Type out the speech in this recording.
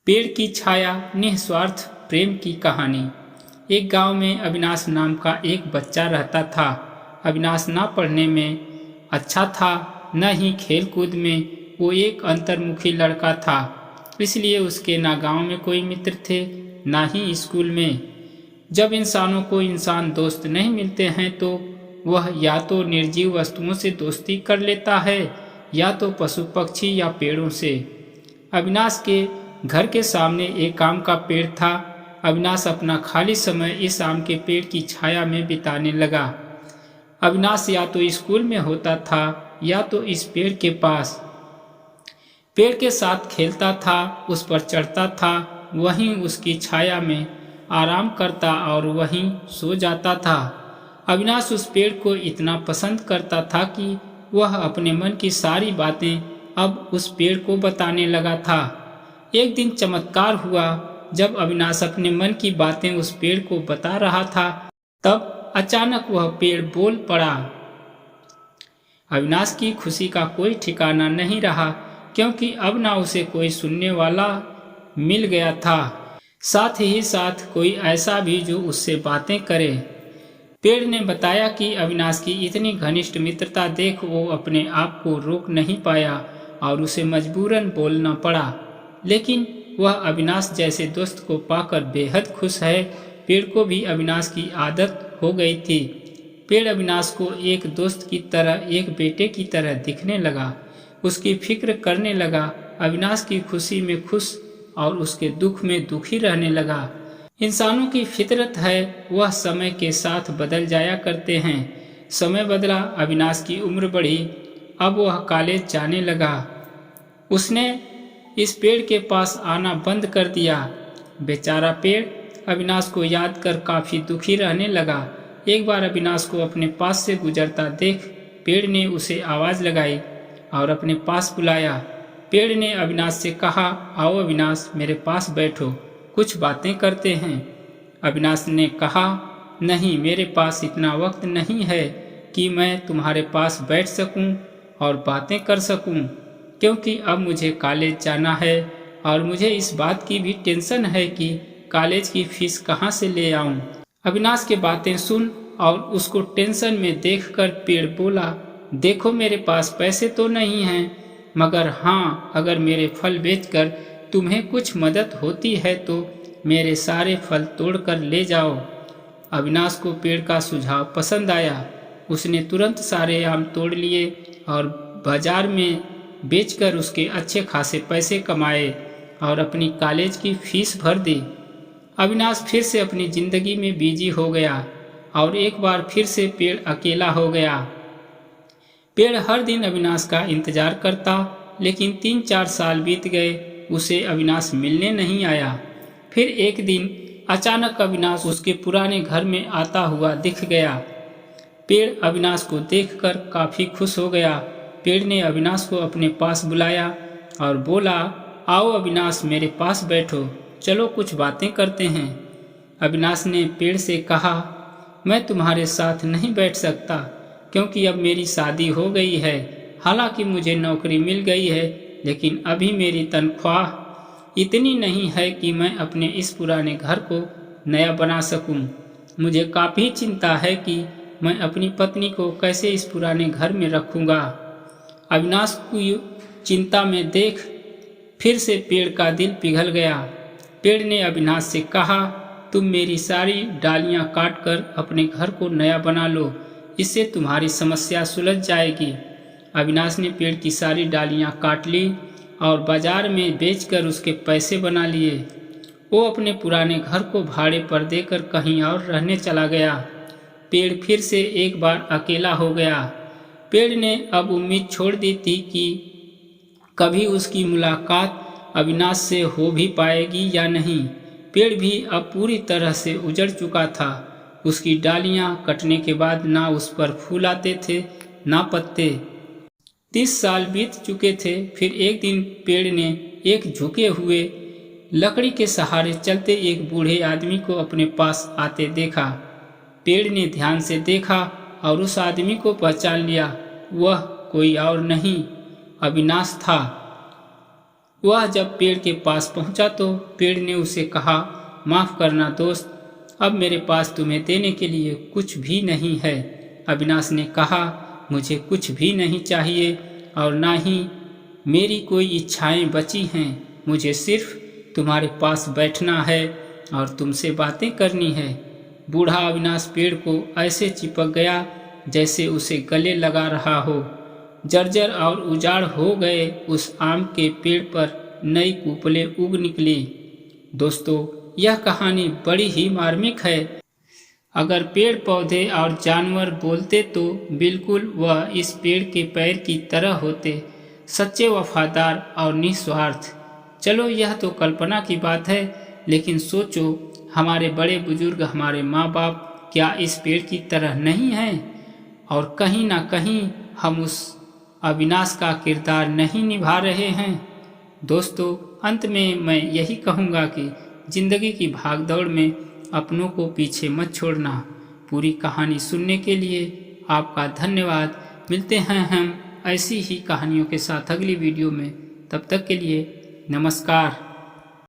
पेड़ की छाया, निस्वार्थ प्रेम की कहानी। एक गांव में अविनाश नाम का एक बच्चा रहता था। अविनाश न पढ़ने में अच्छा था, न ही खेल कूद में। वो एक अंतर्मुखी लड़का था, इसलिए उसके ना गांव में कोई मित्र थे, ना ही स्कूल में। जब इंसानों को इंसान दोस्त नहीं मिलते हैं तो वह या तो निर्जीव वस्तुओं से दोस्ती कर लेता है, या तो पशु पक्षी या पेड़ों से। अविनाश के घर के सामने एक आम का पेड़ था। अविनाश अपना खाली समय इस आम के पेड़ की छाया में बिताने लगा। अविनाश या तो स्कूल में होता था या तो इस पेड़ के पास। पेड़ के साथ खेलता था, उस पर चढ़ता था, वहीं उसकी छाया में आराम करता और वहीं सो जाता था। अविनाश उस पेड़ को इतना पसंद करता था कि वह अपने मन की सारी बातें अब उस पेड़ को बताने लगा था। एक दिन चमत्कार हुआ। जब अविनाश अपने मन की बातें उस पेड़ को बता रहा था, तब अचानक वह पेड़ बोल पड़ा। अविनाश की खुशी का कोई ठिकाना नहीं रहा, क्योंकि अब ना उसे कोई सुनने वाला मिल गया था, साथ ही साथ कोई ऐसा भी जो उससे बातें करे। पेड़ ने बताया कि अविनाश की इतनी घनिष्ठ मित्रता देख वो अपने आप को रोक नहीं पाया और उसे मजबूरन बोलना पड़ा। लेकिन वह अविनाश जैसे दोस्त को पाकर बेहद खुश है। पेड़ को भी अविनाश की आदत हो गई थी। पेड़ अविनाश को एक दोस्त की तरह, एक बेटे की तरह दिखने लगा, उसकी फिक्र करने लगा, अविनाश की खुशी में खुश और उसके दुख में दुखी रहने लगा। इंसानों की फितरत है, वह समय के साथ बदल जाया करते हैं। समय बदला, अविनाश की उम्र बढ़ी, अब वह कॉलेज जाने लगा। उसने इस पेड़ के पास आना बंद कर दिया। बेचारा पेड़ अविनाश को याद कर काफी दुखी रहने लगा। एक बार अविनाश को अपने पास से गुजरता देख पेड़ ने उसे आवाज लगाई और अपने पास बुलाया। पेड़ ने अविनाश से कहा, आओ अविनाश, मेरे पास बैठो, कुछ बातें करते हैं। अविनाश ने कहा, नहीं, मेरे पास इतना वक्त नहीं है कि मैं तुम्हारे पास बैठ सकूं और बातें कर सकूं, क्योंकि अब मुझे कॉलेज जाना है और मुझे इस बात की भी टेंशन है कि कॉलेज की फीस कहाँ से ले आऊं। अविनाश की बातें सुन और उसको टेंशन में देखकर पेड़ बोला, देखो, मेरे पास पैसे तो नहीं हैं, मगर हाँ, अगर मेरे फल बेचकर तुम्हें कुछ मदद होती है तो मेरे सारे फल तोड़कर ले जाओ। अविनाश को पेड़ का सुझाव पसंद आया। उसने तुरंत सारे आम तोड़ लिए और बाजार में बेचकर उसके अच्छे खासे पैसे कमाए और अपनी कॉलेज की फीस भर दी। अविनाश फिर से अपनी जिंदगी में बिजी हो गया और एक बार फिर से पेड़ अकेला हो गया। पेड़ हर दिन अविनाश का इंतजार करता, लेकिन 3-4 साल बीत गए, उसे अविनाश मिलने नहीं आया। फिर एक दिन अचानक अविनाश उसके पुराने घर में आता हुआ दिख गया। पेड़ अविनाश को देखकर काफी खुश हो गया। पेड़ ने अविनाश को अपने पास बुलाया और बोला, आओ अविनाश, मेरे पास बैठो, चलो कुछ बातें करते हैं। अविनाश ने पेड़ से कहा, मैं तुम्हारे साथ नहीं बैठ सकता, क्योंकि अब मेरी शादी हो गई है। हालांकि मुझे नौकरी मिल गई है, लेकिन अभी मेरी तनख्वाह इतनी नहीं है कि मैं अपने इस पुराने घर को नया बना सकूं। मुझे काफ़ी चिंता है कि मैं अपनी पत्नी को कैसे इस पुराने घर में रखूंगा। अविनाश की चिंता में देख फिर से पेड़ का दिल पिघल गया। पेड़ ने अविनाश से कहा, तुम मेरी सारी डालियां काटकर अपने घर को नया बना लो, इससे तुम्हारी समस्या सुलझ जाएगी। अविनाश ने पेड़ की सारी डालियां काट ली और बाजार में बेचकर उसके पैसे बना लिए। वो अपने पुराने घर को भाड़े पर देकर कहीं और रहने चला गया। पेड़ फिर से एक बार अकेला हो गया। पेड़ ने अब उम्मीद छोड़ दी थी कि कभी उसकी मुलाकात अविनाश से हो भी पाएगी या नहीं। पेड़ भी अब पूरी तरह से उजड़ चुका था। उसकी डालियां कटने के बाद ना उस पर फूल आते थे, ना पत्ते। 30 साल बीत चुके थे। फिर एक दिन पेड़ ने एक झुके हुए लकड़ी के सहारे चलते एक बूढ़े आदमी को अपने पास आते देखा। पेड़ ने ध्यान से देखा और उस आदमी को पहचान लिया। वह कोई और नहीं, अविनाश था। वह जब पेड़ के पास पहुंचा तो पेड़ ने उसे कहा, माफ़ करना दोस्त, अब मेरे पास तुम्हें देने के लिए कुछ भी नहीं है। अविनाश ने कहा, मुझे कुछ भी नहीं चाहिए और ना ही मेरी कोई इच्छाएं बची हैं। मुझे सिर्फ तुम्हारे पास बैठना है और तुमसे बातें करनी है। बूढ़ा अविनाश पेड़ को ऐसे चिपक गया जैसे उसे गले लगा रहा हो। जर्जर और उजाड़ हो गए उस आम के पेड़ पर नई कूपलें उग निकली। दोस्तों, यह कहानी बड़ी ही मार्मिक है। अगर पेड़ पौधे और जानवर बोलते तो बिल्कुल वह इस पेड़ के पैर की तरह होते, सच्चे, वफादार और निस्वार्थ। चलो, यह तो कल्पना की बात है, लेकिन सोचो, हमारे बड़े बुजुर्ग, हमारे माँ बाप क्या इस पेड़ की तरह नहीं हैं? और कहीं ना कहीं हम उस अविनाश का किरदार नहीं निभा रहे हैं। दोस्तों, अंत में मैं यही कहूँगा कि जिंदगी की भागदौड़ में अपनों को पीछे मत छोड़ना। पूरी कहानी सुनने के लिए आपका धन्यवाद। मिलते हैं हम ऐसी ही कहानियों के साथ अगली वीडियो में। तब तक के लिए नमस्कार।